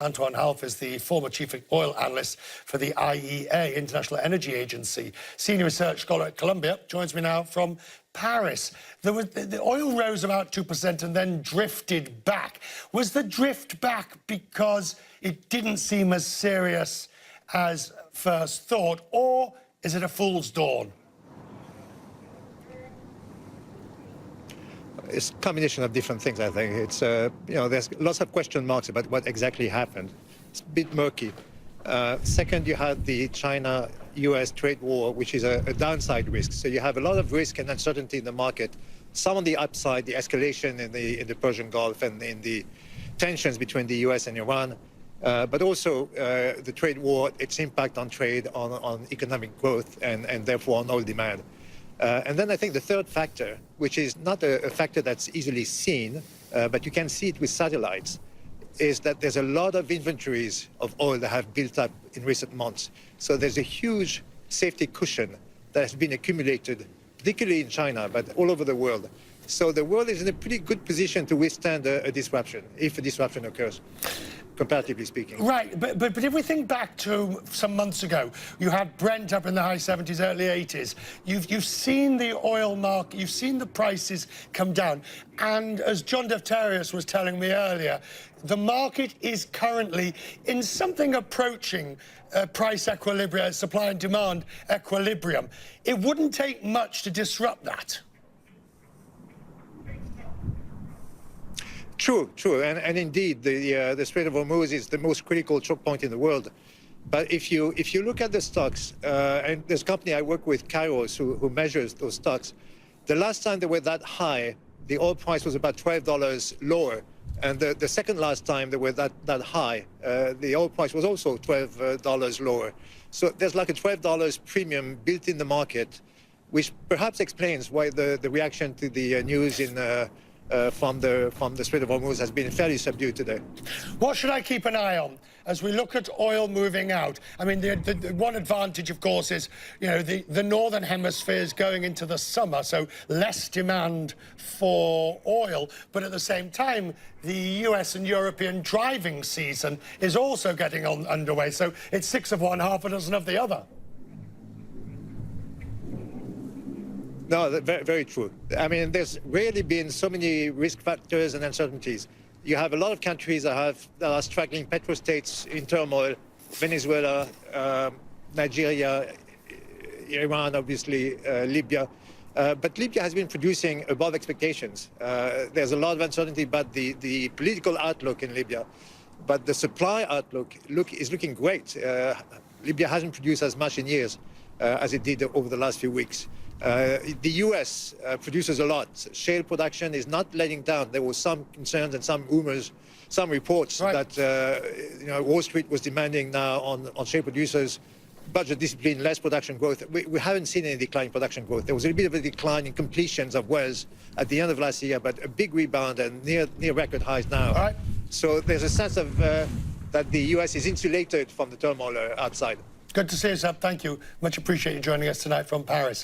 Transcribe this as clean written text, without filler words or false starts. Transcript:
Antoine Halff is the former chief oil analyst for the IEA, International Energy Agency. Senior research scholar at Columbia joins me now from Paris. The oil rose about 2% and then drifted back. Was the drift back because it didn't seem as serious as first thought, or is it a fool's dawn? It's a combination of different things, I think. It's, there's lots of question marks about what exactly happened. It's a bit murky. Second, you had the China-US trade war, which is a downside risk. So you have a lot of risk and uncertainty in the market. Some on the upside, the escalation in the Persian Gulf and in the tensions between the US and Iran. But also the trade war, its impact on trade, on economic growth, and therefore on oil demand. And then I think the third factor, which is not a factor that's easily seen, but you can see it with satellites, is that there's a lot of inventories of oil that have built up in recent months. So there's a huge safety cushion that has been accumulated, particularly in China, but all over the world. So the world is in a pretty good position to withstand a disruption, if a disruption occurs, comparatively speaking. Right, but if we think back to some months ago, you had Brent up in the high 70s, early 80s. You've seen the oil market, you've seen the prices come down. And as John Defterius was telling me earlier, the market is currently in something approaching price equilibrium, supply and demand equilibrium. It wouldn't take much to disrupt that. True, and indeed, the Strait of Hormuz is the most critical choke point in the world. But if you look at the stocks, and there's a company I work with, Kairos, who measures those stocks, the last time they were that high, the oil price was about $12 lower. And the second last time they were that high, the oil price was also $12 lower. So there's like a $12 premium built in the market, which perhaps explains why the reaction to the news from the Strait of Hormuz has been fairly subdued today. What should I keep an eye on as we look at oil moving out? I mean, the one advantage, of course, is, the Northern Hemisphere is going into the summer, so less demand for oil. But at the same time, the US and European driving season is also getting underway. So it's 6 of one, half a dozen of the other. No, very, very true. I mean, there's rarely been so many risk factors and uncertainties. You have a lot of countries that are struggling, petrostates in turmoil, Venezuela, Nigeria, Iran, obviously, Libya. But Libya has been producing above expectations. There's a lot of uncertainty about the political outlook in Libya. But the supply outlook is looking great. Libya hasn't produced as much in years as it did over the last few weeks. The US produces a lot. Shale production is not letting down. There was some concerns and some rumors, some reports that Wall Street was demanding now on shale producers budget discipline, less production growth. We haven't seen any decline in production growth. There was a bit of a decline in completions of wells at the end of last year, but a big rebound and near record highs now. So there's a sense of that the US is insulated from the turmoil outside. Good to see you, sir. Thank you. Much appreciated you joining us tonight from Paris.